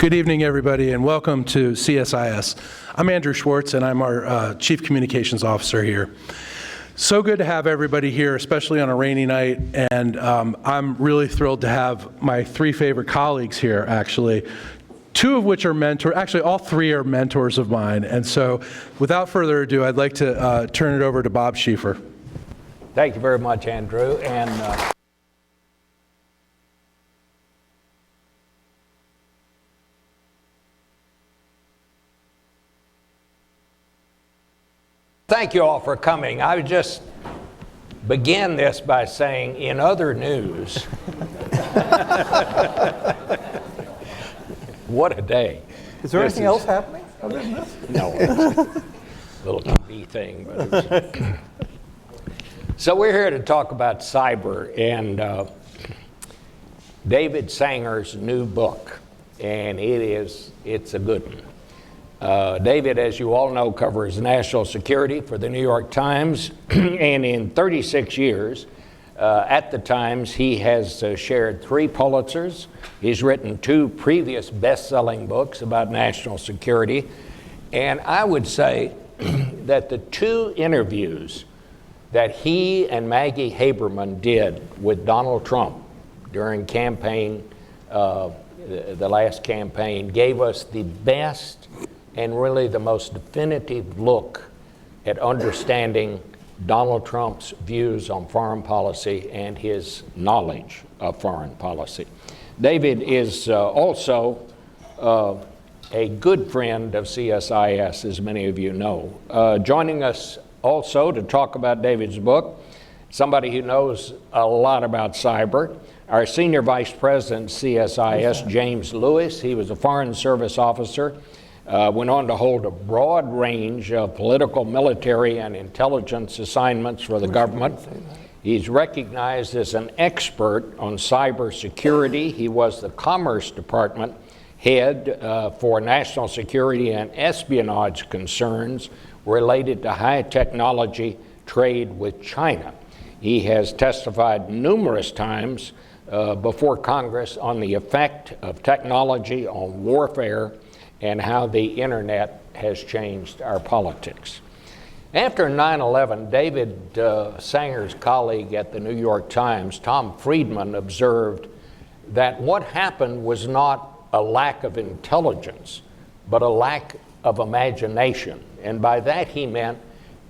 Good evening, everybody, and welcome to CSIS. I'm Andrew Schwartz, and I'm our Chief Communications Officer here. So good to have everybody here, especially on a rainy night, and I'm really thrilled to have my three favorite colleagues here, actually. Two of which are mentors, actually all three are mentors of mine, and so without further ado, I'd like to turn it over to Bob Schieffer. Thank you very much, Andrew, and thank you all for coming. I would just begin this by saying, in other news, what a day. Is there anything else happening other than this? No, it's a little TV thing. But so we're here to talk about cyber and David Sanger's new book, and it's a good one. David, as you all know, covers national security for the New York Times, and in 36 years at the Times, he has shared 3 Pulitzers. He's written 2 previous best-selling books about national security, and I would say that the 2 interviews that he and Maggie Haberman did with Donald Trump during campaign, the last campaign, gave us the best and really the most definitive look at understanding Donald Trump's views on foreign policy and his knowledge of foreign policy. David is also a good friend of CSIS, as many of you know. Joining us also to talk about David's book, somebody who knows a lot about cyber, our Senior Vice President, CSIS, James Lewis. He was a Foreign Service officer, went on to hold a broad range of political, military, and intelligence assignments for the government. He's recognized as an expert on cyber security. He was the Commerce Department head for national security and espionage concerns related to high technology trade with China. He has testified numerous times before Congress on the effect of technology on warfare and how the internet has changed our politics. After 9/11, David Sanger's colleague at the New York Times, Tom Friedman, observed that what happened was not a lack of intelligence, but a lack of imagination. And by that he meant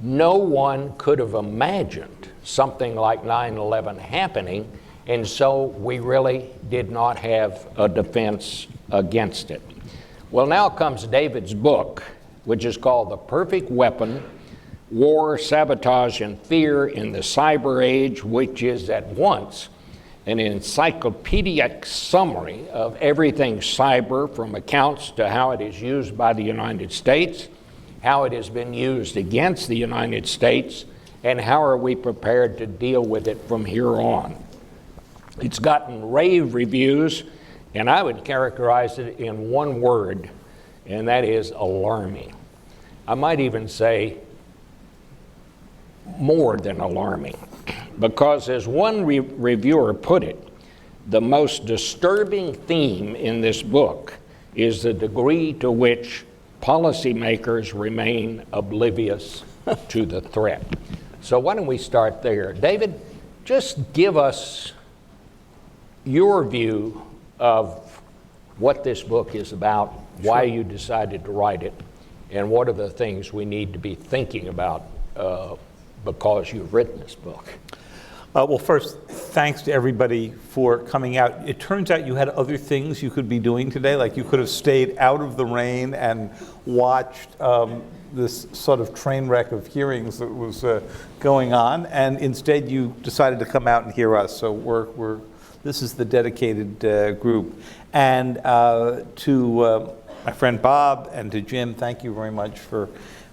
no one could have imagined something like 9/11 happening, and so we really did not have a defense against it. Well, now comes David's book, which is called The Perfect Weapon: War, Sabotage, and Fear in the Cyber Age, which is at once an encyclopedic summary of everything cyber, from accounts to how it is used by the United States, how it has been used against the United States, and how are we prepared to deal with it from here on. It's gotten rave reviews, and I would characterize it in one word, and that is alarming. I might even say more than alarming, because as one reviewer put it, the most disturbing theme in this book is the degree to which policymakers remain oblivious to the threat. So why don't we start there? David, just give us your view of what this book is about, why you decided to write it, and what are the things we need to be thinking about because you've written this book. Well, first, thanks to everybody for coming out. It turns out you had other things you could be doing today, like you could have stayed out of the rain and watched this sort of train wreck of hearings that was going on, and instead you decided to come out and hear us. So this is the dedicated group. And to my friend Bob and to Jim, thank you very much for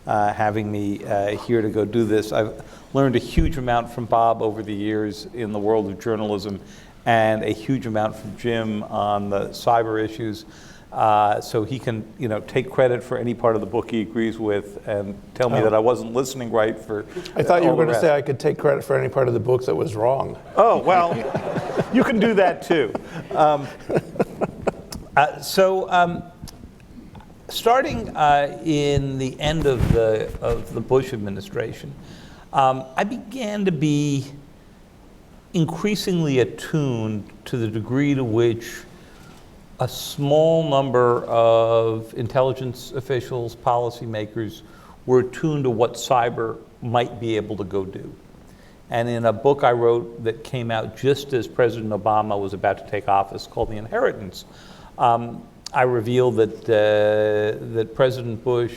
having me here to go do this. I've learned a huge amount from Bob over the years in the world of journalism, and a huge amount from Jim on the cyber issues. So he can, take credit for any part of the book he agrees with, and tell me that I wasn't listening right for. I thought you were going to say I could take credit for any part of the book that was wrong. Oh, well, you can do that too. Starting in the end of the Bush administration, I began to be increasingly attuned to the degree to which a small number of intelligence officials, policymakers, were attuned to what cyber might be able to go do. And in a book I wrote that came out just as President Obama was about to take office, called The Inheritance, I revealed that President Bush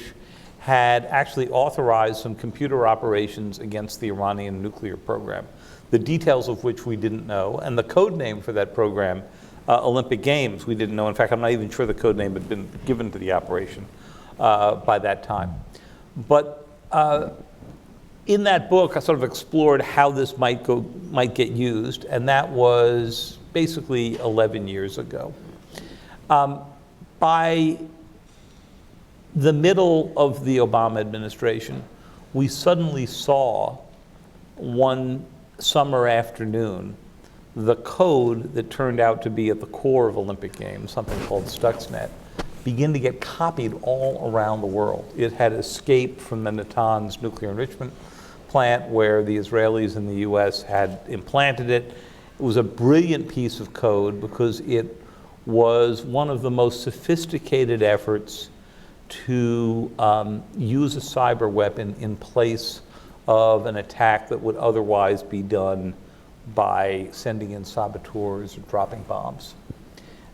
had actually authorized some computer operations against the Iranian nuclear program, the details of which we didn't know, and the code name for that program, Olympic Games, we didn't know. In fact, I'm not even sure the code name had been given to the operation by that time. But in that book, I sort of explored how this might get used, and that was basically 11 years ago. By the middle of the Obama administration, we suddenly saw one summer afternoon the code that turned out to be at the core of Olympic Games, something called Stuxnet, begin to get copied all around the world. It had escaped from the Natanz nuclear enrichment plant where the Israelis and the US had implanted it. It was a brilliant piece of code because it was one of the most sophisticated efforts to use a cyber weapon in place of an attack that would otherwise be done by sending in saboteurs or dropping bombs.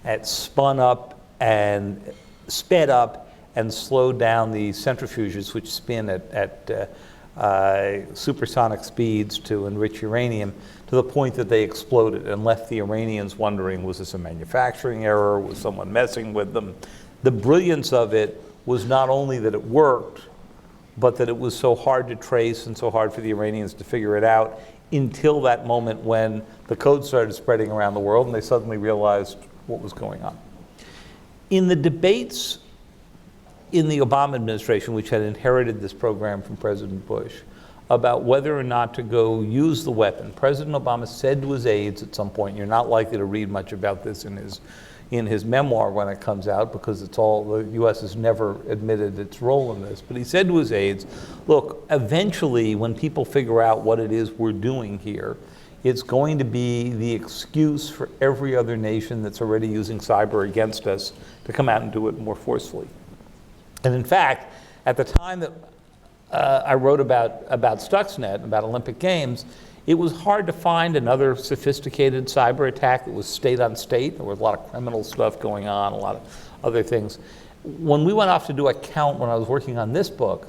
It spun up and sped up and slowed down the centrifuges which spin at supersonic speeds to enrich uranium to the point that they exploded and left the Iranians wondering, was this a manufacturing error? Was someone messing with them? The brilliance of it was not only that it worked, but that it was so hard to trace and so hard for the Iranians to figure it out until that moment when the code started spreading around the world and they suddenly realized what was going on. In the debates in the Obama administration, which had inherited this program from President Bush, about whether or not to go use the weapon, President Obama said to his aides at some point, you're not likely to read much about this in his memoir when it comes out because it's all, the US has never admitted its role in this, but he said to his aides, look, eventually when people figure out what it is we're doing here, it's going to be the excuse for every other nation that's already using cyber against us to come out and do it more forcefully. And in fact, at the time that I wrote about Stuxnet, about Olympic Games, it was hard to find another sophisticated cyber attack that was state on state. There was a lot of criminal stuff going on, a lot of other things. When we went off to do a count when I was working on this book,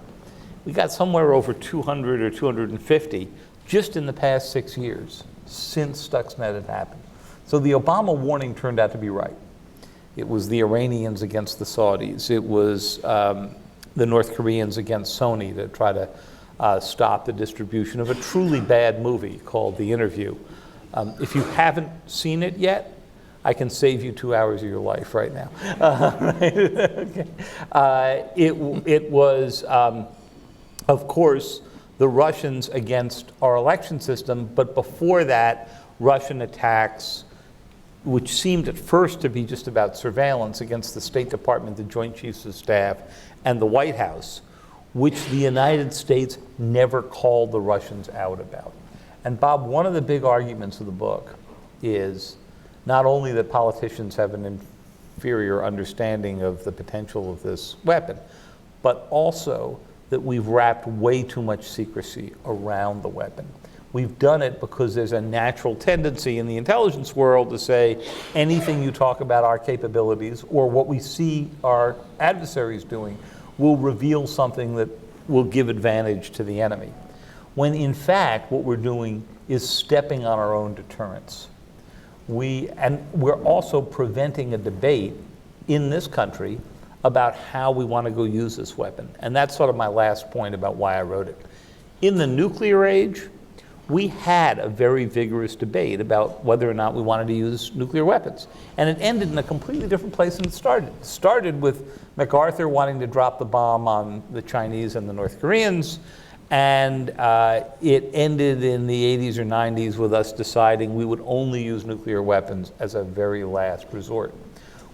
we got somewhere over 200 or 250 just in the past 6 years since Stuxnet had happened. So the Obama warning turned out to be right. It was the Iranians against the Saudis. It was the North Koreans against Sony to try to stop the distribution of a truly bad movie called The Interview. If you haven't seen it yet, I can save you 2 hours of your life right now. Okay. It was, of course, the Russians against our election system, but before that, Russian attacks, which seemed at first to be just about surveillance against the State Department, the Joint Chiefs of Staff, and the White House, which the United States never called the Russians out about. And Bob, one of the big arguments of the book is not only that politicians have an inferior understanding of the potential of this weapon, but also that we've wrapped way too much secrecy around the weapon. We've done it because there's a natural tendency in the intelligence world to say anything you talk about our capabilities or what we see our adversaries doing will reveal something that will give advantage to the enemy. When in fact, what we're doing is stepping on our own deterrence. We're also preventing a debate in this country about how we want to go use this weapon. And that's sort of my last point about why I wrote it. In the nuclear age, we had a very vigorous debate about whether or not we wanted to use nuclear weapons. And it ended in a completely different place than it started. It started with MacArthur wanting to drop the bomb on the Chinese and the North Koreans, and it ended in the 80s or 90s with us deciding we would only use nuclear weapons as a very last resort.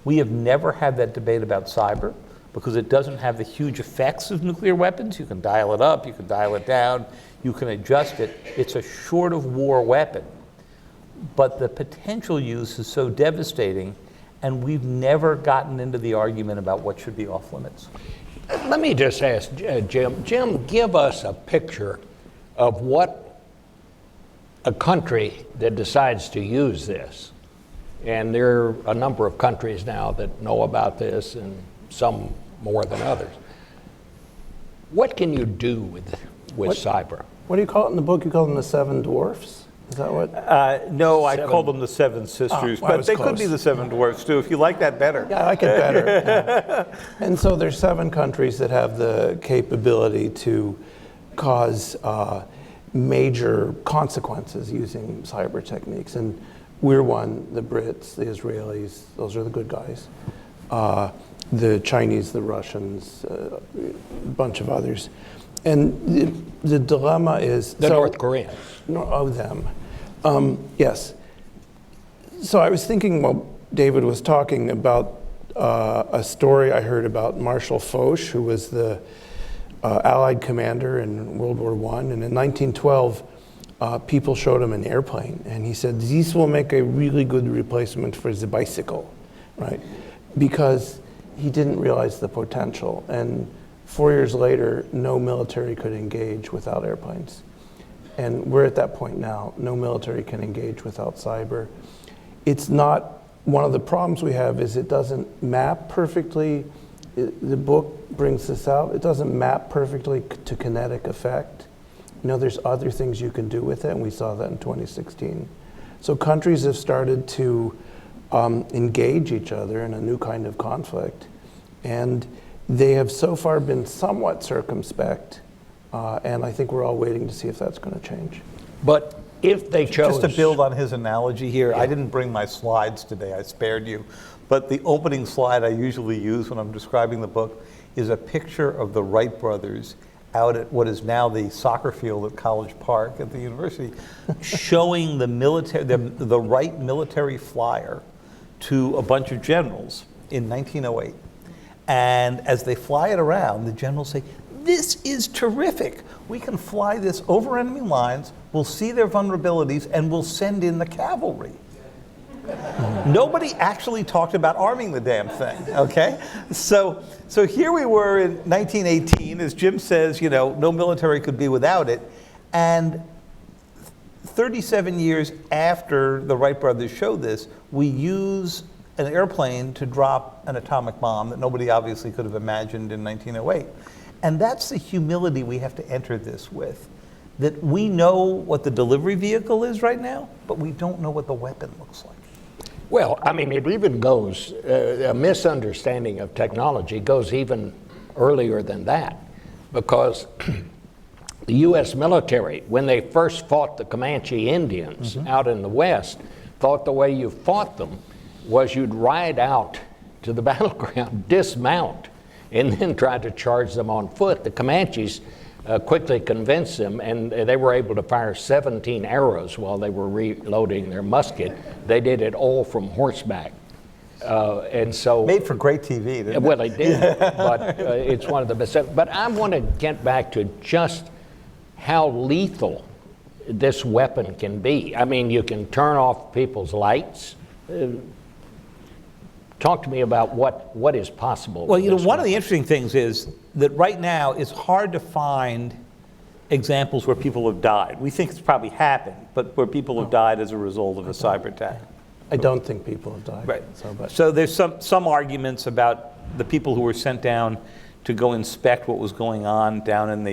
We have never had that debate about cyber because it doesn't have the huge effects of nuclear weapons. You can dial it up, you can dial it down, you can adjust it. It's a short of war weapon. But the potential use is so devastating, and we've never gotten into the argument about what should be off limits. Let me just ask Jim. Jim, give us a picture of what a country that decides to use this, and there are a number of countries now that know about this, and some more than others. What can you do with cyber? What do you call it in the book? You call them the Seven Dwarfs? Is that what? No, I call them the Seven Sisters, well, I but was they close. could be the Seven Dwarfs too, if you like that better. Yeah, I like it better. Yeah. And so there's 7 countries that have the capability to cause major consequences using cyber techniques. And we're one, the Brits, the Israelis, those are the good guys. The Chinese, the Russians, a bunch of others. And the dilemma is... The North Koreans. Them. Yes. So I was thinking while David was talking about a story I heard about Marshal Foch, who was the Allied commander in World War I. And in 1912, people showed him an airplane. And he said, this will make a really good replacement for the bicycle, right? Because he didn't realize the potential. And 4 years later, no military could engage without airplanes. And we're at that point now. No military can engage without cyber. It's not, one of the problems we have is it doesn't map perfectly. The book brings this out. It doesn't map perfectly to kinetic effect. You know, there's other things you can do with it, and we saw that in 2016. So countries have started to engage each other in a new kind of conflict. And they have so far been somewhat circumspect. And I think we're all waiting to see if that's going to change. But if they chose... Just to build on his analogy here, I didn't bring my slides today, I spared you. But the opening slide I usually use when I'm describing the book is a picture of the Wright Brothers out at what is now the soccer field at College Park at the university, showing the military, the Wright military flyer to a bunch of generals in 1908. And as they fly it around, the generals say, this is terrific. We can fly this over enemy lines, we'll see their vulnerabilities, and we'll send in the cavalry. Nobody actually talked about arming the damn thing, okay? So here we were in 1918, as Jim says, you know, no military could be without it. And 37 years after the Wright brothers showed this, we use an airplane to drop an atomic bomb that nobody obviously could have imagined in 1908. And that's the humility we have to enter this with, that we know what the delivery vehicle is right now, but we don't know what the weapon looks like. Well, I mean, it even goes, a misunderstanding of technology goes even earlier than that, because the U.S. military, when they first fought the Comanche Indians out in the West, thought the way you fought them was you'd ride out to the battleground, dismount, and then tried to charge them on foot. The Comanches quickly convinced them, and they were able to fire 17 arrows while they were reloading their musket. They did it all from horseback. And so... Made for great TV, didn't it? Well, it did, but it's one of the best. But I want to get back to just how lethal this weapon can be. I mean, you can turn off people's lights. Talk to me about what is possible. Well, you know, one of the interesting things is that right now it's hard to find examples where people have died. We think it's probably happened, but where people have died as a result of a cyber attack. I don't think people have died. Right. But. So there's some arguments about the people who were sent down to go inspect what was going on down in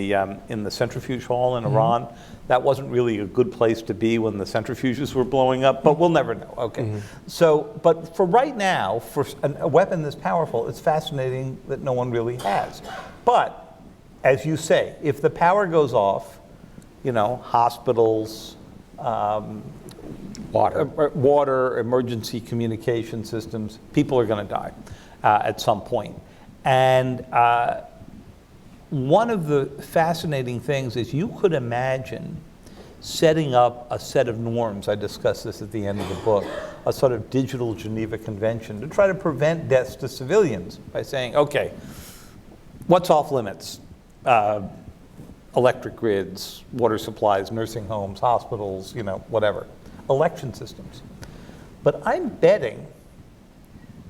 the centrifuge hall in Iran. That wasn't really a good place to be when the centrifuges were blowing up, but we'll never know. Okay. So, but for right now, for a weapon this powerful, it's fascinating that no one really has. But as you say, if the power goes off, you know, hospitals, water, emergency communication systems, people are going to die at some point. And one of the fascinating things is you could imagine setting up a set of norms. I discuss this at the end of the book, a sort of digital Geneva Convention to try to prevent deaths to civilians by saying, okay, what's off limits? Electric grids, water supplies, nursing homes, hospitals, whatever. Election systems. But I'm betting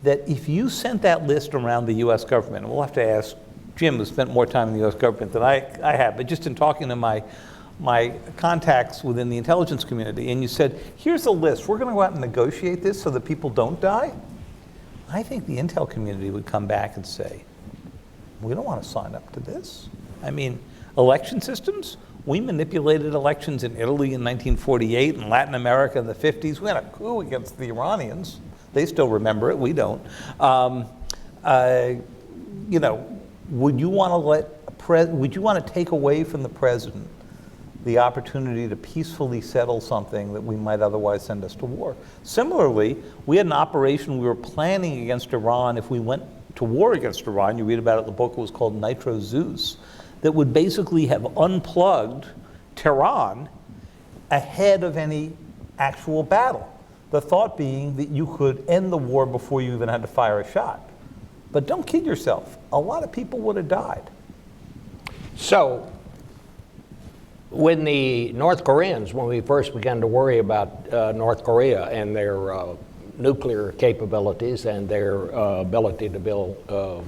that if you sent that list around the US government, and we'll have to ask Jim, who spent more time in the US government than I have, but just in talking to my contacts within the intelligence community, and you said, here's a list, we're going to go out and negotiate this so that people don't die, I think the intel community would come back and say, we don't want to sign up to this. I mean, election systems, we manipulated elections in Italy in 1948, in Latin America in the 50s. We had a coup against the Iranians. They still remember it, we don't. Would you want to take away from the president the opportunity to peacefully settle something that we might otherwise send us to war? Similarly, we had an operation we were planning against Iran if we went to war against Iran. You read about it in the book. It was called Nitro Zeus, that would basically have unplugged Tehran ahead of any actual battle. The thought being that you could end the war before you even had to fire a shot. But don't kid yourself. A lot of people would have died. So, when the North Koreans, when we first began to worry about North Korea and their nuclear capabilities and their ability to build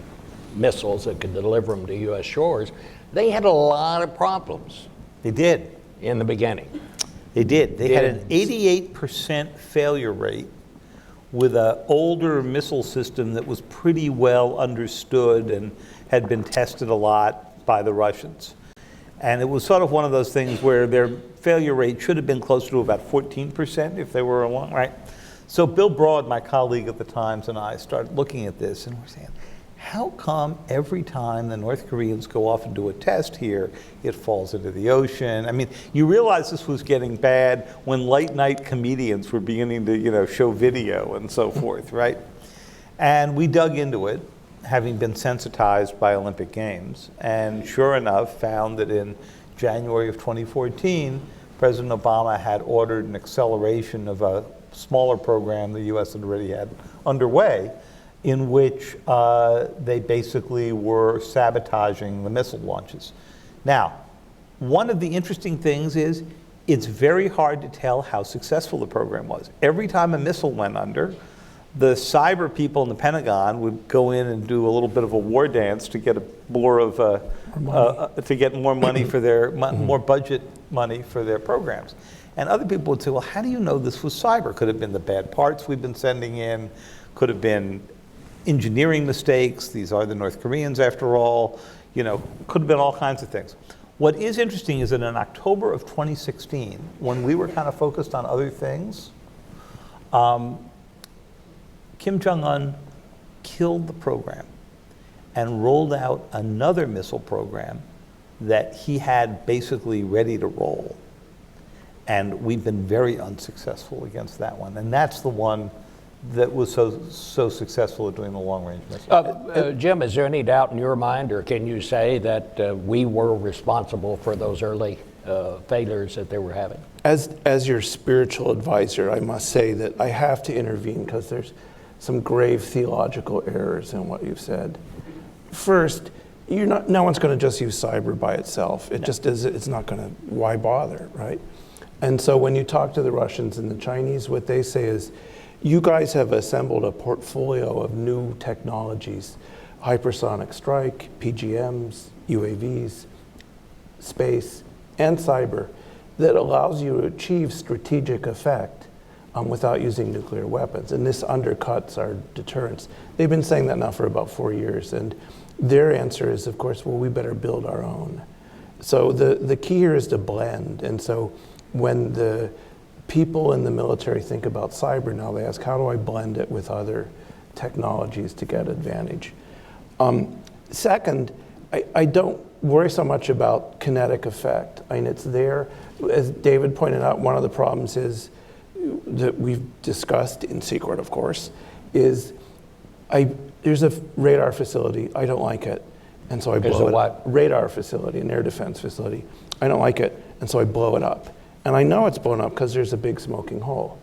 missiles that could deliver them to U.S. shores, they had a lot of problems. They did. In the beginning. They did. They had an 88% failure rate with an older missile system that was pretty well understood and had been tested a lot by the Russians. And it was sort of one of those things where their failure rate should have been closer to about 14% if they were along, right? So Bill Broad, my colleague at the Times, and I started looking at this and we're saying, how come every time the North Koreans go off and do a test here, it falls into the ocean? I mean, you realize this was getting bad when late night comedians were beginning to, show video and so forth, right? And we dug into it, having been sensitized by Olympic Games, and sure enough found that in January of 2014, President Obama had ordered an acceleration of a smaller program the US had already had underway, in which they basically were sabotaging the missile launches. Now, one of the interesting things is it's very hard to tell how successful the program was. Every time a missile went under, the cyber people in the Pentagon would go in and do a little bit of a war dance to get to get more money for their more budget money for their programs. And other people would say, well, how do you know this was cyber? Could have been the bad parts we've been sending in, could have been engineering mistakes. These are the North Koreans after all, could have been all kinds of things. What is interesting is that in October of 2016, when we were kind of focused on other things, Kim Jong-un killed the program and rolled out another missile program that he had basically ready to roll. And we've been very unsuccessful against that one. And that's the one that was so successful at doing the long-range missile. Jim, is there any doubt in your mind, or can you say that we were responsible for those early failures that they were having? As your spiritual advisor, I must say that I have to intervene because there's some grave theological errors in what you've said. First, no one's going to just use cyber by itself. It just is. It's not going to. Why bother, right? And so when you talk to the Russians and the Chinese, what they say is, you guys have assembled a portfolio of new technologies, hypersonic strike, PGMs, UAVs, space, and cyber, that allows you to achieve strategic effect without using nuclear weapons. And this undercuts our deterrence. They've been saying that now for about 4 years. And their answer is, of course, well, we better build our own. So the key here is to blend. And so when the people in the military think about cyber now, they ask, how do I blend it with other technologies to get advantage? Second, I don't worry so much about kinetic effect. I mean, it's there. As David pointed out, one of the problems is that we've discussed in secret, of course, is there's a radar facility. I don't like it, and so I blow it up. Radar facility, an air defense facility. I don't like it, and so I blow it up. And I know it's blown up because there's a big smoking hole.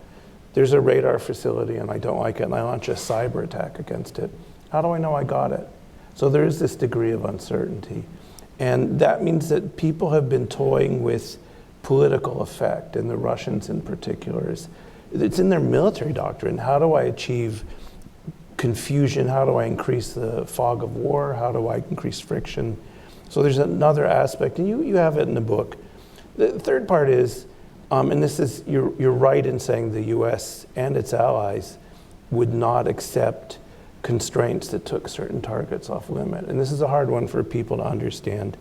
There's a radar facility and I don't like it, and I launch a cyber attack against it. How do I know I got it? So there is this degree of uncertainty. And that means that people have been toying with political effect, and the Russians in particular. It's in their military doctrine. How do I achieve confusion? How do I increase the fog of war? How do I increase friction? So there's another aspect, and you have it in the book. The third part is, and this is, you're right in saying the US and its allies would not accept constraints that took certain targets off limit. And this is a hard one for people to understand,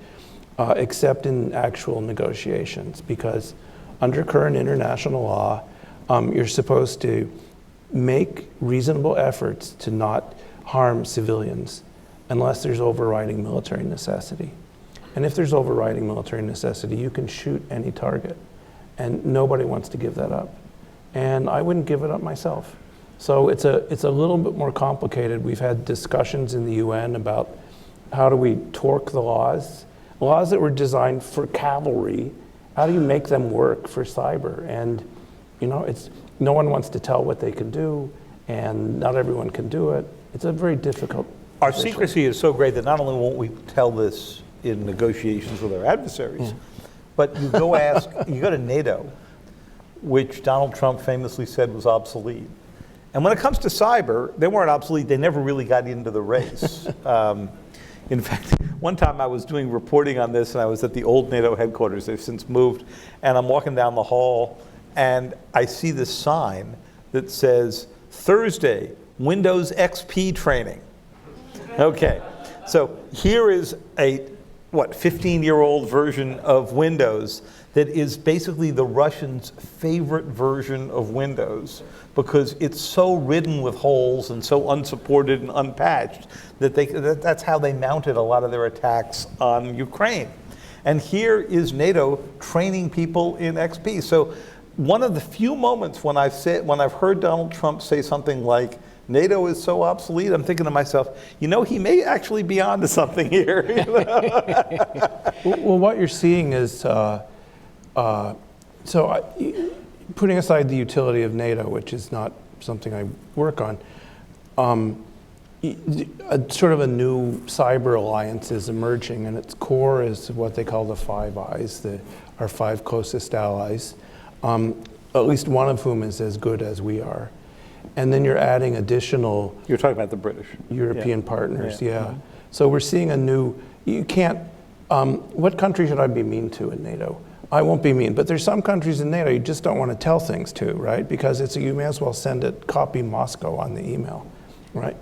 except in actual negotiations, because under current international law, you're supposed to make reasonable efforts to not harm civilians unless there's overriding military necessity. And if there's overriding military necessity, you can shoot any target. And nobody wants to give that up. And I wouldn't give it up myself. So it's a little bit more complicated. We've had discussions in the UN about how do we torque the laws that were designed for cavalry. How do you make them work for cyber? And no one wants to tell what they can do, and not everyone can do it. It's a very difficult Our position. secrecy is so great that not only won't we tell this in negotiations with our adversaries, but you go to NATO, which Donald Trump famously said was obsolete. And when it comes to cyber, they weren't obsolete. They never really got into the race. In fact, one time I was doing reporting on this, and I was at the old NATO headquarters. They've since moved. And I'm walking down the hall, and I see this sign that says, Thursday, Windows XP training. Okay, so here is a 15-year-old version of Windows that is basically the Russians' favorite version of Windows, because it's so ridden with holes and so unsupported and unpatched that that's how they mounted a lot of their attacks on Ukraine. And here is NATO training people in XP. So one of the few moments when I've heard Donald Trump say something like, NATO is so obsolete, I'm thinking to myself, he may actually be onto something here. Well, what you're seeing is, putting aside the utility of NATO, which is not something I work on, sort of a new cyber alliance is emerging, and its core is what they call the Five Eyes, our five closest allies, at least one of whom is as good as we are. And then you're adding additional... You're talking about the British. European partners, yeah. Mm-hmm. So we're seeing a new... You can't... what country should I be mean to in NATO? I won't be mean, but there's some countries in NATO you just don't want to tell things to, right? Because you may as well send it, copy Moscow on the email, right?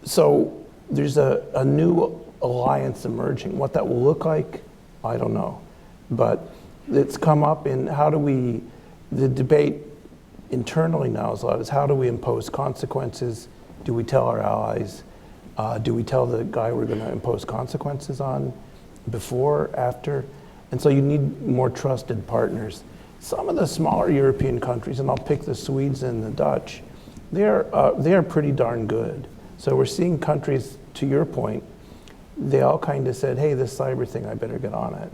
So there's a new alliance emerging. What that will look like, I don't know. But it's come up in the debate internally now is how do we impose consequences? Do we tell our allies? Do we tell the guy we're going to impose consequences on before, after? And so you need more trusted partners. Some of the smaller European countries, and I'll pick the Swedes and the Dutch, they are pretty darn good. So we're seeing countries, to your point, they all kind of said, hey, this cyber thing, I better get on it.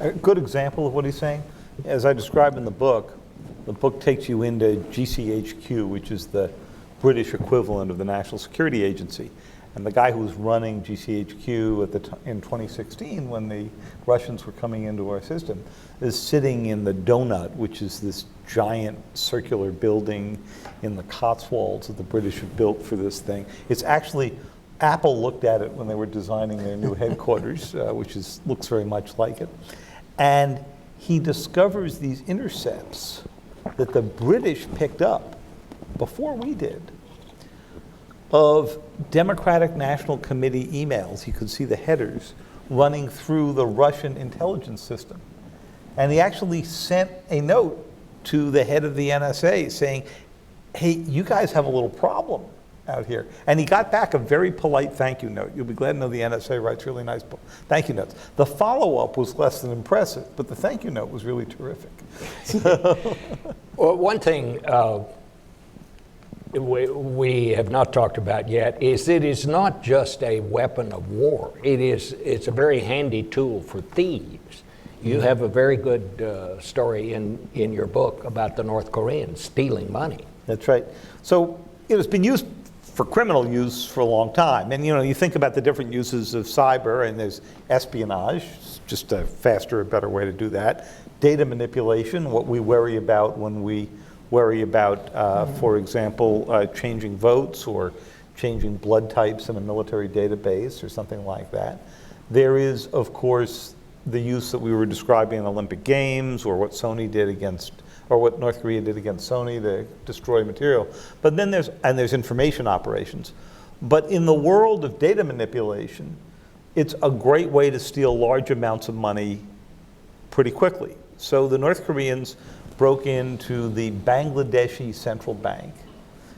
A good example of what he's saying, as I describe in the book takes you into GCHQ, which is the British equivalent of the National Security Agency. And the guy who was running GCHQ in 2016, when the Russians were coming into our system, is sitting in the Donut, which is this giant circular building in the Cotswolds that the British had built for this thing. It's actually, Apple looked at it when they were designing their new headquarters, which looks very much like it. And he discovers these intercepts that the British picked up before we did of Democratic National Committee emails. You could see the headers running through the Russian intelligence system. And he actually sent a note to the head of the NSA saying, hey, you guys have a little problem out here. And he got back a very polite thank you note. You'll be glad to know the NSA writes really nice thank you notes. The follow-up was less than impressive, but the thank you note was really terrific. Well, one thing we have not talked about yet is it is not just a weapon of war. It's a very handy tool for thieves. You have a very good story in your book about the North Koreans stealing money. That's right. So it's been used for criminal use for a long time. And you think about the different uses of cyber, and there's espionage, just a faster, better way to do that. Data manipulation, what we worry about when we worry about, for example, changing votes or changing blood types in a military database or something like that. There is, of course, the use that we were describing in Olympic Games, or what Sony did against, or what North Korea did against Sony to destroy material. But then there's information operations. But in the world of data manipulation, it's a great way to steal large amounts of money pretty quickly. So the North Koreans broke into the Bangladeshi central bank,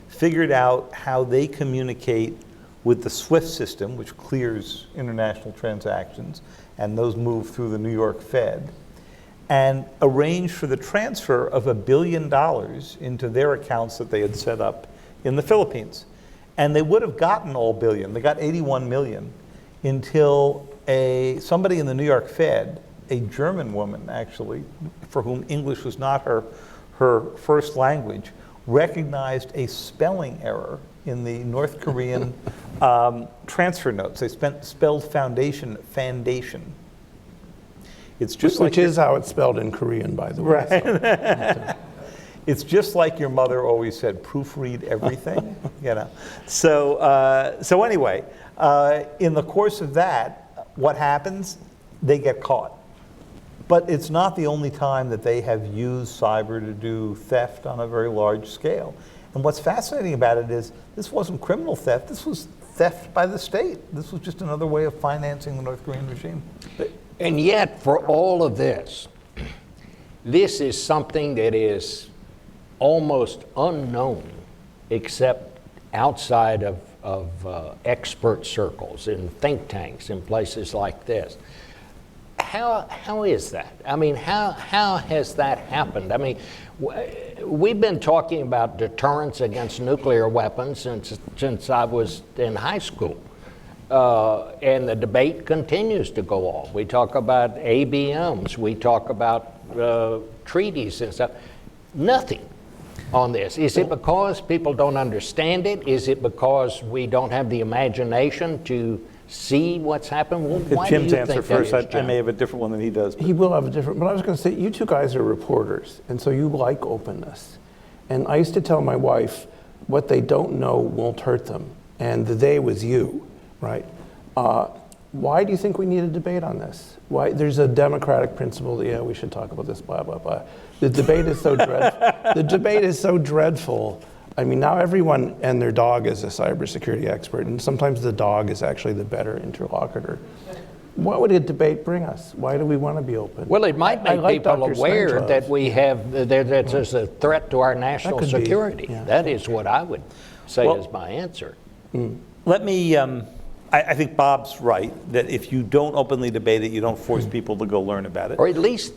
figured out how they communicate with the SWIFT system, which clears international transactions, and those move through the New York Fed, and arranged for the transfer of $1 billion into their accounts that they had set up in the Philippines. And they would have gotten all billion. They got 81 million until somebody in the New York Fed, a German woman actually, for whom English was not her first language, recognized a spelling error in the North Korean transfer notes. They spelled foundation, "fandation." It's just Which is how it's spelled in Korean, by the way. Right. It's just like your mother always said, proofread everything. So anyway, in the course of that, what happens? They get caught. But it's not the only time that they have used cyber to do theft on a very large scale. And what's fascinating about it is this wasn't criminal theft, this was theft by the state. This was just another way of financing the North Korean regime. And yet, for all of this, this is something that is almost unknown, except outside of expert circles, in think tanks, in places like this. How is that? I mean, how has that happened? I mean, we've been talking about deterrence against nuclear weapons since I was in high school. And the debate continues to go on. We talk about ABMs, we talk about treaties and stuff. Nothing on this. Is it because people don't understand it? Is it because we don't have the imagination to see what's happened? Why Jim's do you answer think that first. is, I may have a different one than he does. He will have a different, but I was going to say, you two guys are reporters, and so you like openness. And I used to tell my wife, what they don't know won't hurt them. And the they was you, right? Why do you think we need a debate on this? Why? There's a democratic principle that, yeah, we should talk about this, blah, blah, blah. The debate is so dreadful. The debate is so dreadful. I mean, now everyone and their dog is a cybersecurity expert, and sometimes the dog is actually the better interlocutor. What would a debate bring us? Why do we want to be open? Well, it might make like people Dr. aware Strangelove. that we have, that there's a threat to our national could be, security. yeah. That is what I would say Well- is my answer. Let me, I think Bob's right, that if you don't openly debate it, you don't force people to go learn about it. Or at least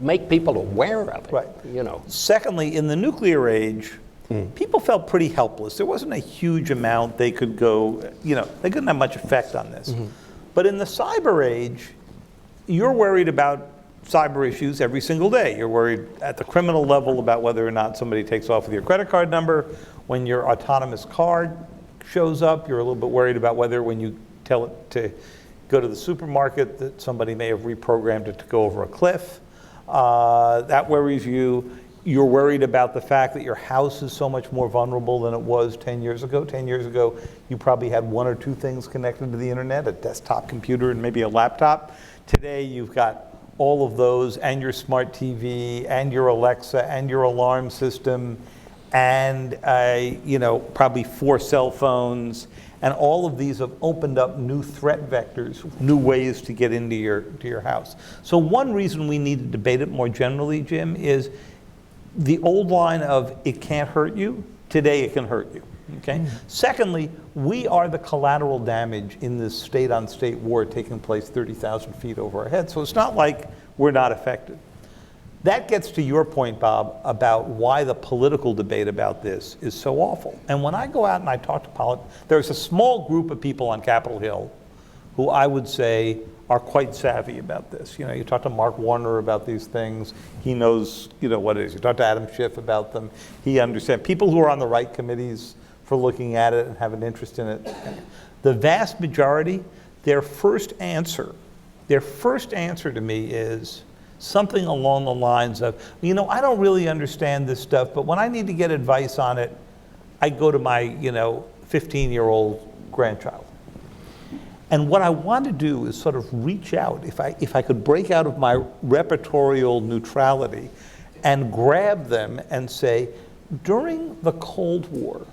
make people aware of it. Right. You know. Secondly, in the nuclear age, people felt pretty helpless. There wasn't a huge amount they could go, they couldn't have much effect on this. But in the cyber age, you're worried about cyber issues every single day. You're worried at the criminal level about whether or not somebody takes off with your credit card number. When your autonomous car shows up, you're a little bit worried about whether when you tell it to go to the supermarket that somebody may have reprogrammed it to go over a cliff. That worries you. You're worried about the fact that your house is so much more vulnerable than it was 10 years ago. 10 years ago, you probably had one or two things connected to the internet, a desktop computer and maybe a laptop. Today, you've got all of those and your smart TV and your Alexa and your alarm system and probably 4 cell phones. And all of these have opened up new threat vectors, new ways to get into your house. So one reason we need to debate it more generally, Jim, is the old line of it can't hurt you, today it can hurt you, okay? Secondly, we are the collateral damage in this state-on-state war taking place 30,000 feet over our heads, so it's not like we're not affected. That gets to your point, Bob, about why the political debate about this is so awful. And when I go out and I talk to there's a small group of people on Capitol Hill who I would say are quite savvy about this. You know, you talk to Mark Warner about these things, he knows, you know, what it is. You talk to Adam Schiff about them, he understands. People who are on the right committees for looking at it and have an interest in it. The vast majority, their first answer to me is something along the lines of, you know, I don't really understand this stuff, but when I need to get advice on it, I go to my, you know, 15-year-old grandchild. And what I want to do is sort of reach out, if I could break out of my repertorial neutrality and grab them and say, during the Cold War,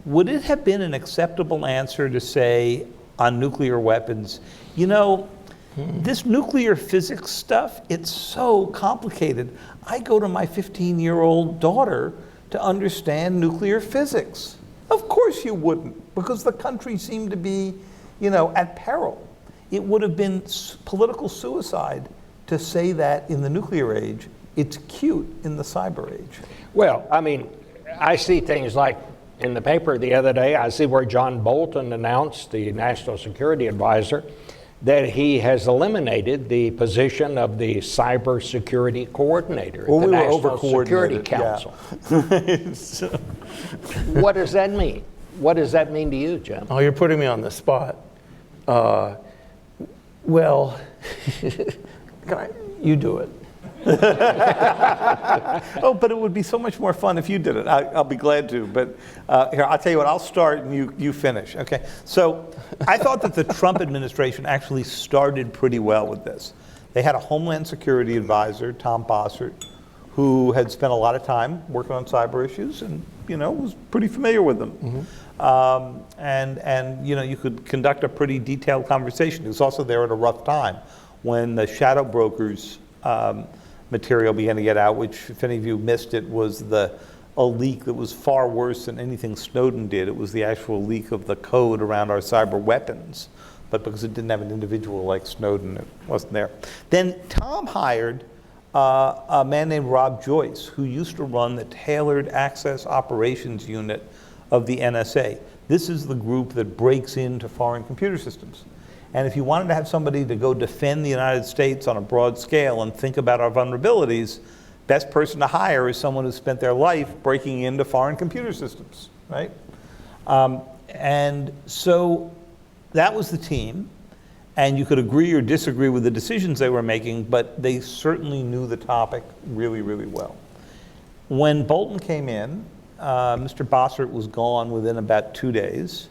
would it have been an acceptable answer to say on nuclear weapons, you know, this nuclear physics stuff, it's so complicated. I go to my 15-year-old daughter to understand nuclear physics. Of course you wouldn't, because the country seemed to be, you know, at peril. It would have been political suicide to say that in the nuclear age. It's cute in the cyber age. Well, I mean, I see things like in the paper the other day, I see where John Bolton announced, the National Security Advisor, that he has eliminated the position of the cybersecurity coordinator at the National Security Council. What does that mean? What does that mean to you, Jim? Oh, you're putting me on the spot. Well, you do it. Oh, but it would be so much more fun if you did it. I'll be glad to. But here, I'll tell you what, I'll start and you finish. Okay. So I thought that the Trump administration actually started pretty well with this. They had a Homeland Security advisor, Tom Bossert, who had spent a lot of time working on cyber issues and, you know, was pretty familiar with them. Mm-hmm. And you know, you could conduct a pretty detailed conversation. He was also there at a rough time when the shadow brokers material began to get out, which, if any of you missed it, was a leak that was far worse than anything Snowden did. It was the actual leak of the code around our cyber weapons, but because it didn't have an individual like Snowden, it wasn't there. Then Tom hired a man named Rob Joyce, who used to run the Tailored Access Operations Unit of the NSA. This is the group that breaks into foreign computer systems. And if you wanted to have somebody to go defend the United States on a broad scale and think about our vulnerabilities, best person to hire is someone who spent their life breaking into foreign computer systems, right? And so that was the team. And you could agree or disagree with the decisions they were making, but they certainly knew the topic really, really well. When Bolton came in, Mr. Bossert was gone within about 2 days,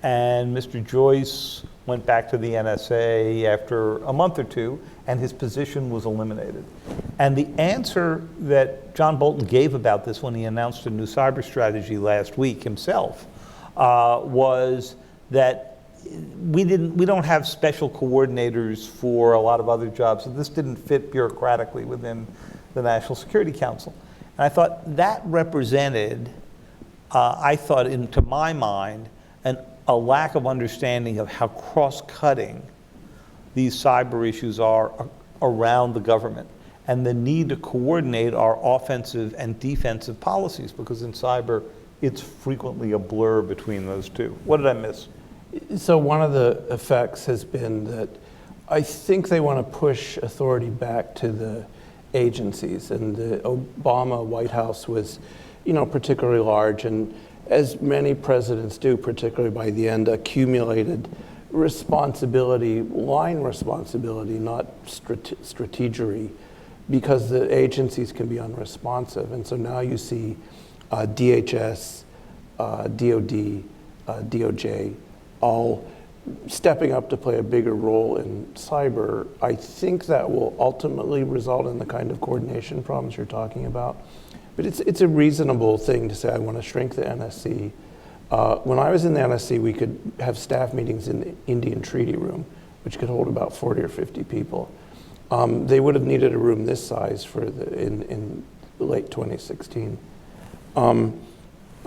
and Mr. Joyce went back to the NSA after a month or two, and his position was eliminated. And the answer that John Bolton gave about this when he announced a new cyber strategy last week himself was that we don't have special coordinators for a lot of other jobs, so this didn't fit bureaucratically within the National Security Council. And I thought that represented, to my mind, a lack of understanding of how cross-cutting these cyber issues are around the government, and the need to coordinate our offensive and defensive policies, because in cyber, it's frequently a blur between those two. What did I miss? So one of the effects has been that I think they want to push authority back to the agencies, and the Obama White House was, you know, particularly large, and as many presidents do, particularly by the end, accumulated responsibility, line responsibility, not strategery, because the agencies can be unresponsive. And so now you see DHS, DOD, DOJ, all stepping up to play a bigger role in cyber. I think that will ultimately result in the kind of coordination problems you're talking about. But it's a reasonable thing to say, I want to shrink the NSC. When I was in the NSC, we could have staff meetings in the Indian Treaty Room, which could hold about 40 or 50 people. They would have needed a room this size in late 2016.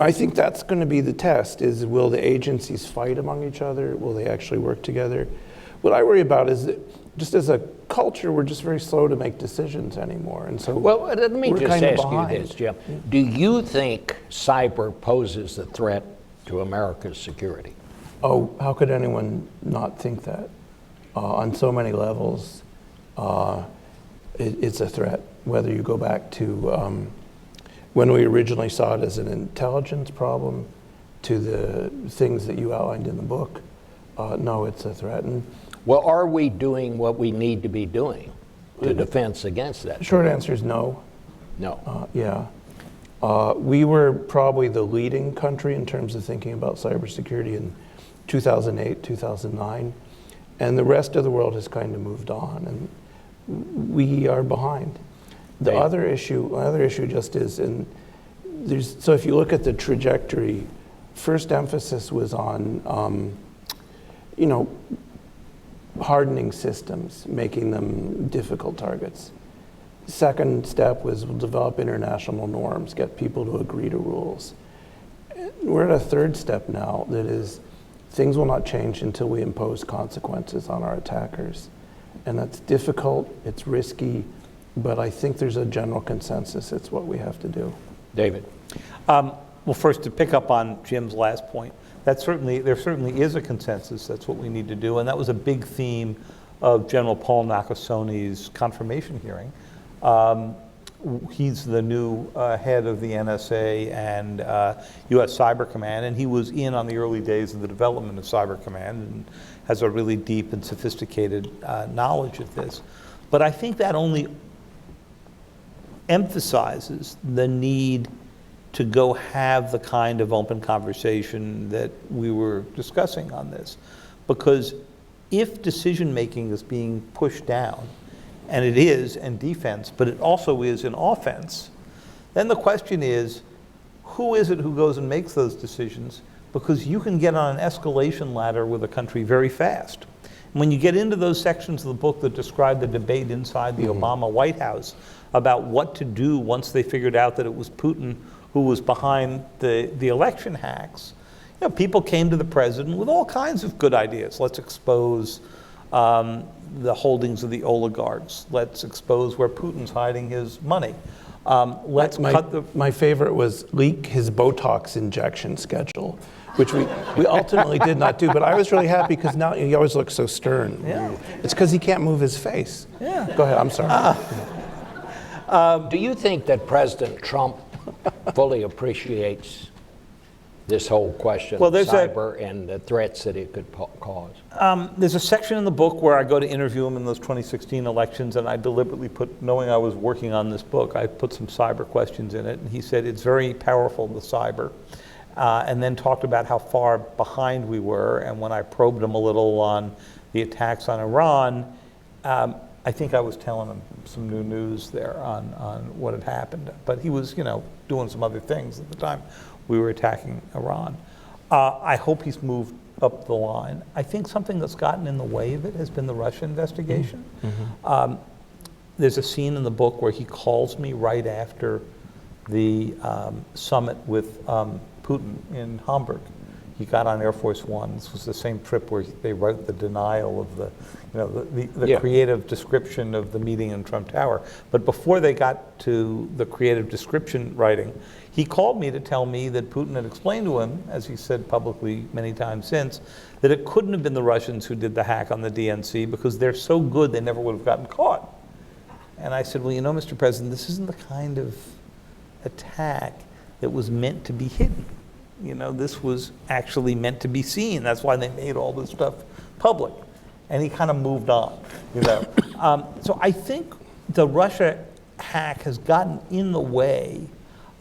I think that's going to be the test, is will the agencies fight among each other? Will they actually work together? What I worry about is that just as a culture, we're just very slow to make decisions anymore. And so well, let me just ask behind. you this, Jim. Yeah. Do you think cyber poses a threat to America's security? Oh, how could anyone not think that? on so many levels. It's a threat, whether you go back to when we originally saw it as an intelligence problem, to the things that you outlined in the book. No, it's a threat. And Well, are we doing what we need to be doing to defense against that? short answer is no. No. Yeah. We were probably the leading country in terms of thinking about cybersecurity in 2008, 2009, and the rest of the world has kind of moved on, and we are behind. The other issue just is, so if you look at the trajectory, first emphasis was on, hardening systems, making them difficult targets. Second step was develop international norms, get people to agree to rules. We're at a third step now that is, things will not change until we impose consequences on our attackers. And that's difficult, it's risky, but I think there's a general consensus it's what we have to do. David? Well, first, to pick up on Jim's last point, there certainly is a consensus. That's what we need to do, and that was a big theme of General Paul Nakasoni's confirmation hearing. He's the new head of the NSA and U.S. Cyber Command, and he was in on the early days of the development of Cyber Command and has a really deep and sophisticated knowledge of this. But I think that only emphasizes the need to go have the kind of open conversation that we were discussing on this. Because if decision-making is being pushed down, and it is in defense, but it also is in offense, then the question is, who is it who goes and makes those decisions? Because you can get on an escalation ladder with a country very fast. And when you get into those sections of the book that describe the debate inside the Obama White House about what to do once they figured out that it was Putin who was behind the election hacks, people came to the president with all kinds of good ideas. Let's expose the holdings of the oligarchs. Let's expose where Putin's hiding his money. My favorite was leak his Botox injection schedule, which we ultimately did not do, but I was really happy because now he always looks so stern. Yeah. It's because he can't move his face. Yeah. Go ahead, I'm sorry. Do you think that President Trump fully appreciates this whole question of cyber and the threats that it could cause? There's a section in the book where I go to interview him in those 2016 elections, and I deliberately put, knowing I was working on this book, I put some cyber questions in it, and he said it's very powerful, the cyber, and then talked about how far behind we were, and when I probed him a little on the attacks on Iran, I think I was telling him some new news there on what had happened, but he was, doing some other things at the time we were attacking Iran. I hope he's moved up the line. I think something that's gotten in the way of it has been the Russia investigation. Mm-hmm. There's a scene in the book where he calls me right after the summit with Putin in Hamburg. He got on Air Force One. This was the same trip where they wrote the denial of the creative description of the meeting in Trump Tower. But before they got to the creative description writing, he called me to tell me that Putin had explained to him, as he said publicly many times since, that it couldn't have been the Russians who did the hack on the DNC because they're so good they never would have gotten caught. And I said, well, Mr. President, this isn't the kind of attack that was meant to be hidden. This was actually meant to be seen. That's why they made all this stuff public. And he kind of moved on, So I think the Russia hack has gotten in the way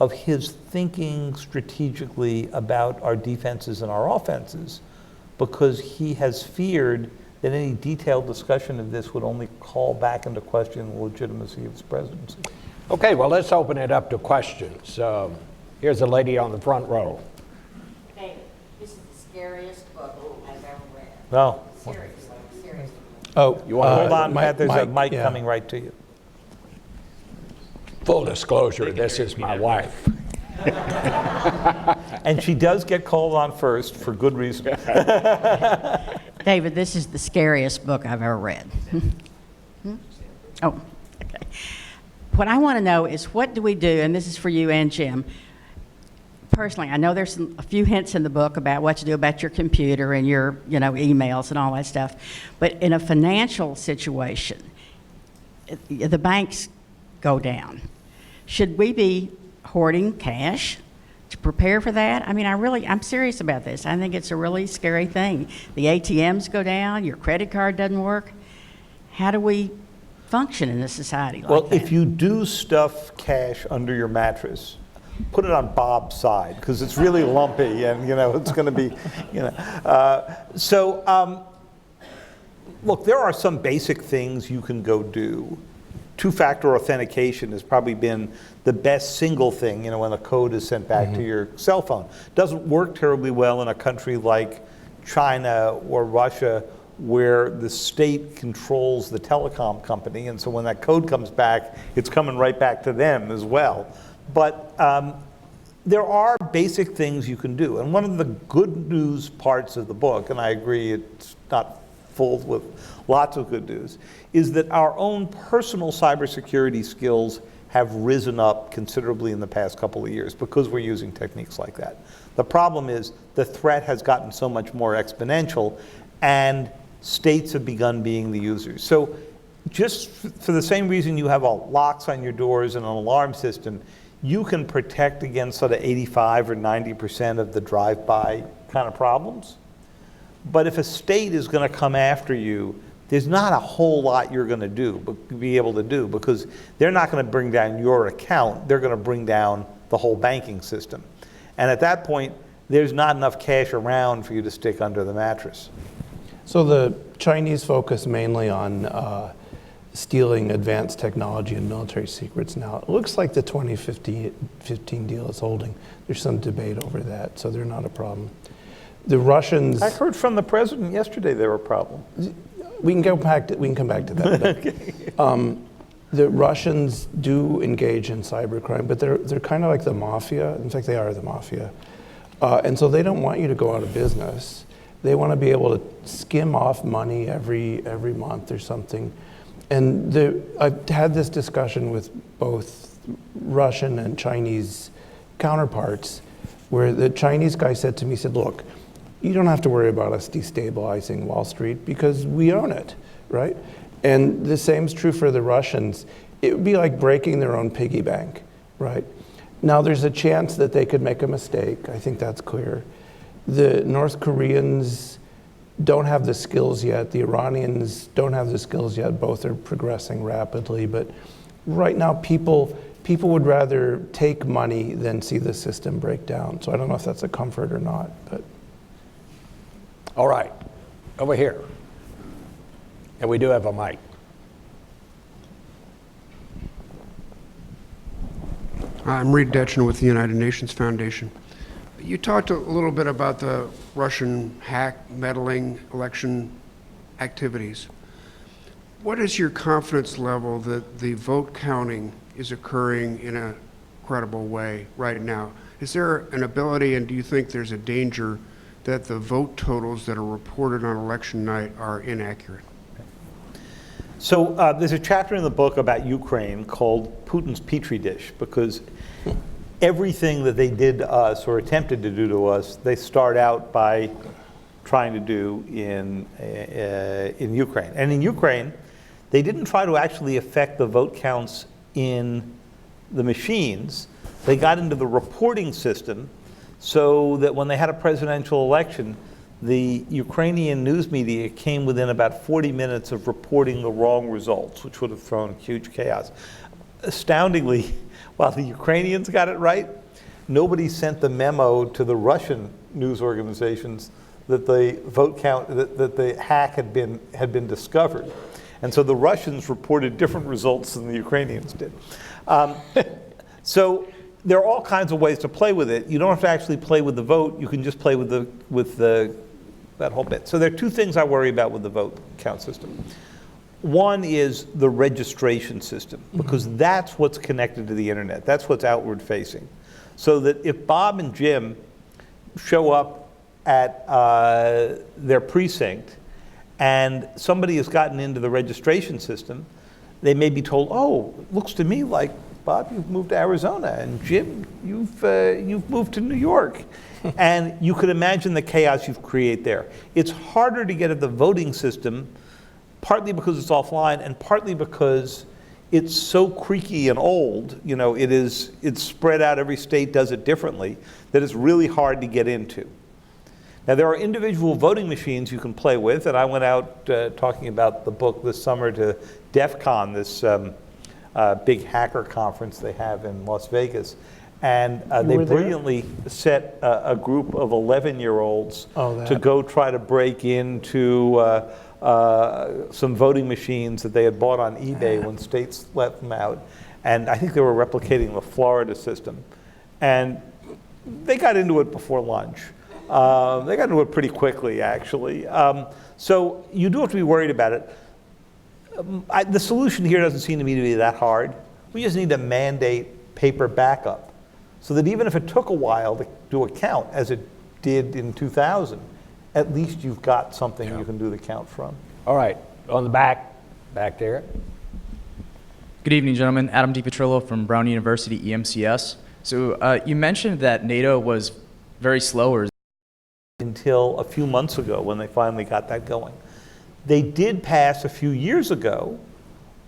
of his thinking strategically about our defenses and our offenses because he has feared that any detailed discussion of this would only call back into question the legitimacy of his presidency. Okay, well, let's open it up to questions. Here's a lady on the front row. David, this is the scariest book I've ever read. No. Seriously. Oh, You want to hold on, Pat? There's a mic yeah. coming right to you. Full disclosure, this is my wife. And she does get called on first for good reason. David, this is the scariest book I've ever read. Oh, okay. What I want to know is what do we do, and this is for you and Jim, personally, I know there's a few hints in the book about what to do about your computer and your, emails and all that stuff. But in a financial situation, the banks go down. Should we be hoarding cash to prepare for that? I mean, I'm serious about this. I think it's a really scary thing. The ATMs go down, your credit card doesn't work. How do we function in a society like that? Well, if you do stuff cash under your mattress, put it on Bob's side, because it's really lumpy and, it's going to be, look, there are some basic things you can go do. Two-factor authentication has probably been the best single thing, when a code is sent back to your cell phone. Doesn't work terribly well in a country like China or Russia, where the state controls the telecom company, and so when that code comes back, it's coming right back to them as well. But there are basic things you can do, and one of the good news parts of the book, and I agree it's not full with lots of good news, is that our own personal cybersecurity skills have risen up considerably in the past couple of years because we're using techniques like that. The problem is the threat has gotten so much more exponential, and states have begun being the users. So just for the same reason you have locks on your doors and an alarm system, you can protect against sort of 85 or 90% of the drive-by kind of problems. But if a state is going to come after you, there's not a whole lot you're going to be able to do, because they're not going to bring down your account, they're going to bring down the whole banking system. And at that point, there's not enough cash around for you to stick under the mattress. So the Chinese focus mainly on stealing advanced technology and military secrets now. It looks like the 2015 deal is holding. There's some debate over that, so they're not a problem. The Russians... I heard from the president yesterday they were a problem. We can come back to that. Okay. The Russians do engage in cybercrime, but they're kind of like the mafia. In fact, they are the mafia. And so they don't want you to go out of business. They want to be able to skim off money every month or something. And I've had this discussion with both Russian and Chinese counterparts, where the Chinese guy said to me, he said, look, you don't have to worry about us destabilizing Wall Street because we own it, right? And the same is true for the Russians. It would be like breaking their own piggy bank, right? Now there's a chance that they could make a mistake. I think that's clear. The North Koreans don't have the skills yet. The Iranians don't have the skills yet. Both are progressing rapidly. But right now, people would rather take money than see the system break down. So I don't know if that's a comfort or not. But All right, over here. And we do have a mic. I'm Reed Detchen with the United Nations Foundation. You talked a little bit about the Russian hack, meddling, election activities. What is your confidence level that the vote counting is occurring in a credible way right now? Is there an ability, and do you think there's a danger that the vote totals that are reported on election night are inaccurate? So there's a chapter in the book about Ukraine called Putin's Petri dish, because everything that they did to us or attempted to do to us, they start out by trying to do in Ukraine. And in Ukraine, they didn't try to actually affect the vote counts in the machines. They got into the reporting system so that when they had a presidential election, the Ukrainian news media came within about 40 minutes of reporting the wrong results, which would have thrown huge chaos. Astoundingly, while the Ukrainians got it right, nobody sent the memo to the Russian news organizations that the vote count, that the hack had been discovered. And so the Russians reported different results than the Ukrainians did. So there are all kinds of ways to play with it. You don't have to actually play with the vote. You can just play with that whole bit. So there are two things I worry about with the vote count system. One is the registration system, because that's what's connected to the internet. That's what's outward facing. So that if Bob and Jim show up at their precinct and somebody has gotten into the registration system, they may be told, oh, it looks to me like Bob, you've moved to Arizona, and Jim, you've moved to New York. And you could imagine the chaos you've created there. It's harder to get at the voting system, partly because it's offline, and partly because it's so creaky and old, it's spread out, every state does it differently, that it's really hard to get into. Now, there are individual voting machines you can play with, and I went out talking about the book this summer to DEF CON, this big hacker conference they have in Las Vegas. And they brilliantly set a group of 11-year-olds to go try to break into some voting machines that they had bought on eBay when states let them out. And I think they were replicating the Florida system. And they got into it before lunch. They got into it pretty quickly, actually. So you do have to be worried about it. The solution here doesn't seem to me to be that hard. We just need to mandate paper backup, so that even if it took a while to do a count, as it did in 2000, at least you've got something you can do the count from. All right, on the back there. Good evening, gentlemen. Adam DiPetrillo from Brown University, EMCS. So you mentioned that NATO was very slow. Until a few months ago when they finally got that going. They did pass a few years ago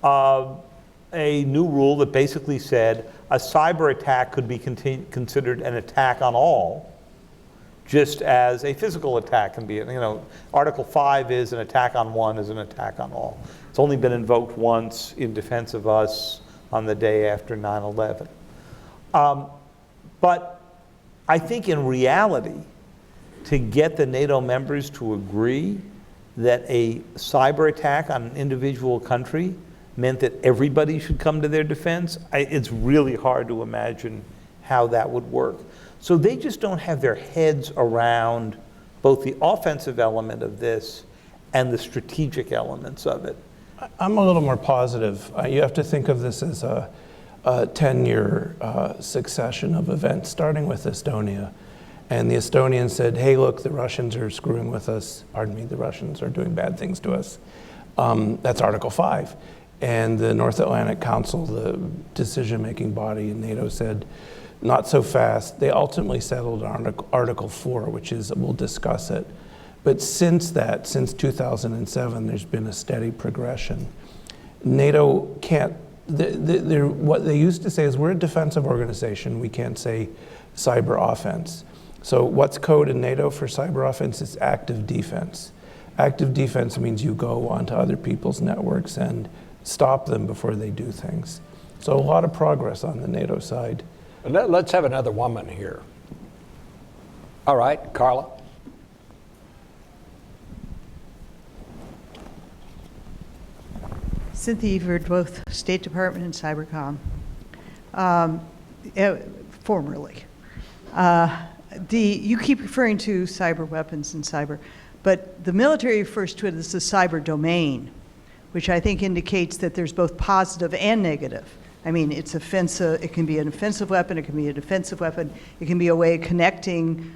a new rule that basically said a cyber attack could be considered an attack on all, just as a physical attack can be. Article 5 is an attack on one is an attack on all. It's only been invoked once in defense of us on the day after 9/11. But I think in reality, to get the NATO members to agree that a cyber attack on an individual country meant that everybody should come to their defense, it's really hard to imagine how that would work. So they just don't have their heads around both the offensive element of this and the strategic elements of it. I'm a little more positive. You have to think of this as a 10-year succession of events, starting with Estonia. And the Estonians said, hey, look, the Russians are screwing with us. Pardon me, the Russians are doing bad things to us. That's Article 5. And the North Atlantic Council, the decision-making body in NATO, said, not so fast. They ultimately settled on Article 4, which is, we'll discuss it. But since that, since 2007, there's been a steady progression. NATO can't, what they used to say is, we're a defensive organization. We can't say cyber offense. So what's code in NATO for cyber offense? It's active defense. Active defense means you go onto other people's networks and stop them before they do things. So a lot of progress on the NATO side. Let's have another woman here. All right, Carla. Cynthia Everd, both State Department and Cybercom, formerly. You keep referring to cyber weapons and cyber, but the military refers to it as the cyber domain, which I think indicates that there's both positive and negative. I mean, it's offensive. It can be an offensive weapon. It can be a defensive weapon. It can be a way of connecting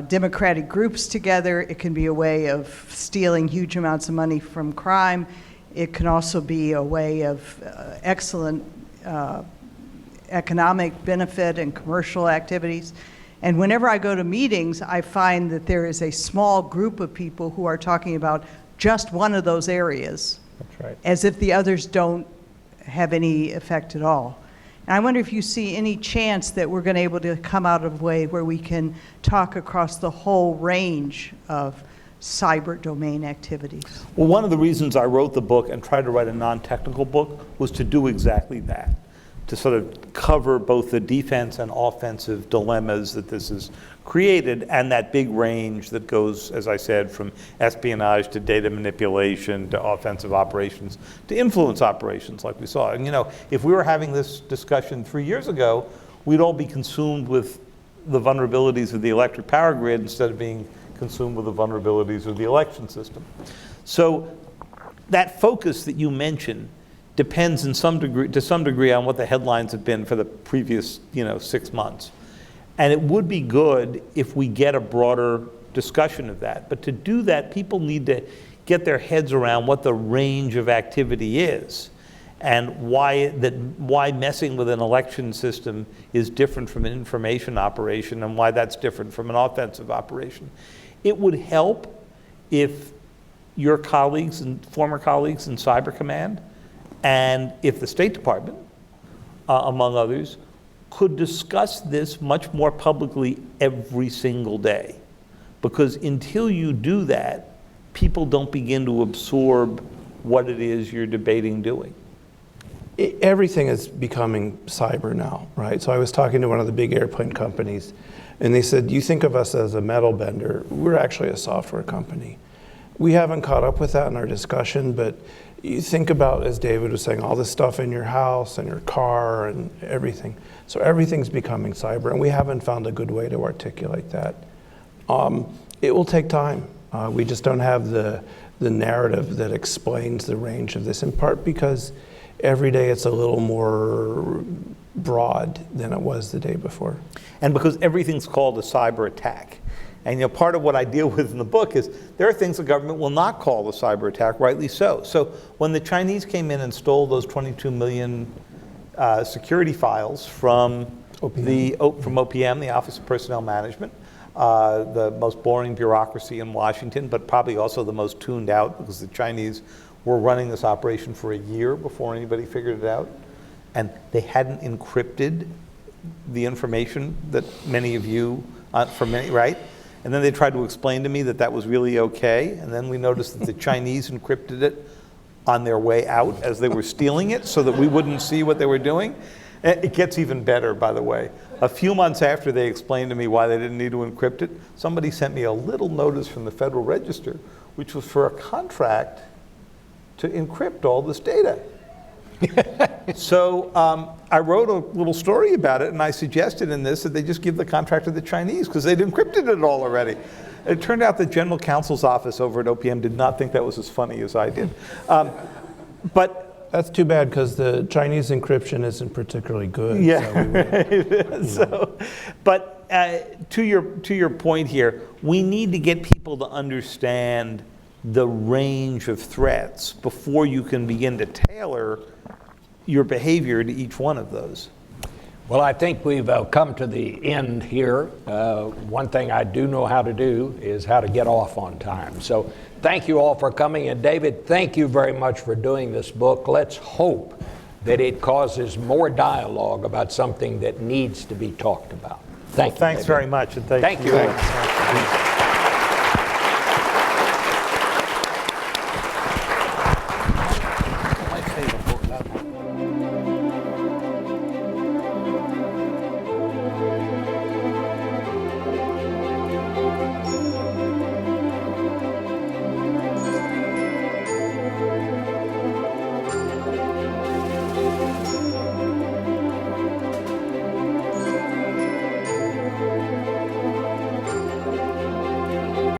democratic groups together. It can be a way of stealing huge amounts of money from crime. It can also be a way of excellent economic benefit and commercial activities. And whenever I go to meetings, I find that there is a small group of people who are talking about just one of those areas. That's right. As if the others don't have any effect at all. And I wonder if you see any chance that we're going to be able to come out of a way where we can talk across the whole range of cyber domain activities. Well, one of the reasons I wrote the book and tried to write a non-technical book was to do exactly that, to sort of cover both the defense and offensive dilemmas that this has created, and that big range that goes, as I said, from espionage to data manipulation to offensive operations to influence operations like we saw. And if we were having this discussion 3 years ago, we'd all be consumed with the vulnerabilities of the electric power grid instead of being consumed with the vulnerabilities of the election system. So that focus that you mentioned depends to some degree on what the headlines have been for the previous 6 months. And it would be good if we get a broader discussion of that. But to do that, people need to get their heads around what the range of activity is. and why messing with an election system is different from an information operation and why that's different from an offensive operation. It would help if your colleagues and former colleagues in Cyber Command and if the State Department, among others, could discuss this much more publicly every single day. Because until you do that, people don't begin to absorb what it is you're debating doing. Everything is becoming cyber now, right? So I was talking to one of the big airplane companies, and they said, you think of us as a metal bender. We're actually a software company. We haven't caught up with that in our discussion, but you think about, as David was saying, all this stuff in your house and your car and everything. So everything's becoming cyber, and we haven't found a good way to articulate that. It will take time. We just don't have the narrative that explains the range of this, in part because every day it's a little more broad than it was the day before. And because everything's called a cyber attack. And part of what I deal with in the book is there are things the government will not call a cyber attack, rightly so. So when the Chinese came in and stole those 22 million security files from OPM, the Office of Personnel Management, the most boring bureaucracy in Washington, but probably also the most tuned out because the Chinese were running this operation for a year before anybody figured it out. And they hadn't encrypted the information that many of you, right? And then they tried to explain to me that that was really okay. And then we noticed that the Chinese encrypted it on their way out as they were stealing it so that we wouldn't see what they were doing. It gets even better, by the way. A few months after they explained to me why they didn't need to encrypt it, somebody sent me a little notice from the Federal Register, which was for a contract to encrypt all this data. So I wrote a little story about it, and I suggested in this that they just give the contract to the Chinese because they'd encrypted it all already. It turned out the General Counsel's office over at OPM did not think that was as funny as I did. But that's too bad because the Chinese encryption isn't particularly good. Yeah. But to your point here, we need to get people to understand the range of threats before you can begin to tailor your behavior to each one of those. Well, I think we've come to the end here. One thing I do know how to do is how to get off on time. So thank you all for coming. And David, thank you very much for doing this book. Let's hope that it causes more dialogue about something that needs to be talked about. Thank you. Thanks David. very much. And thank you. Thank you.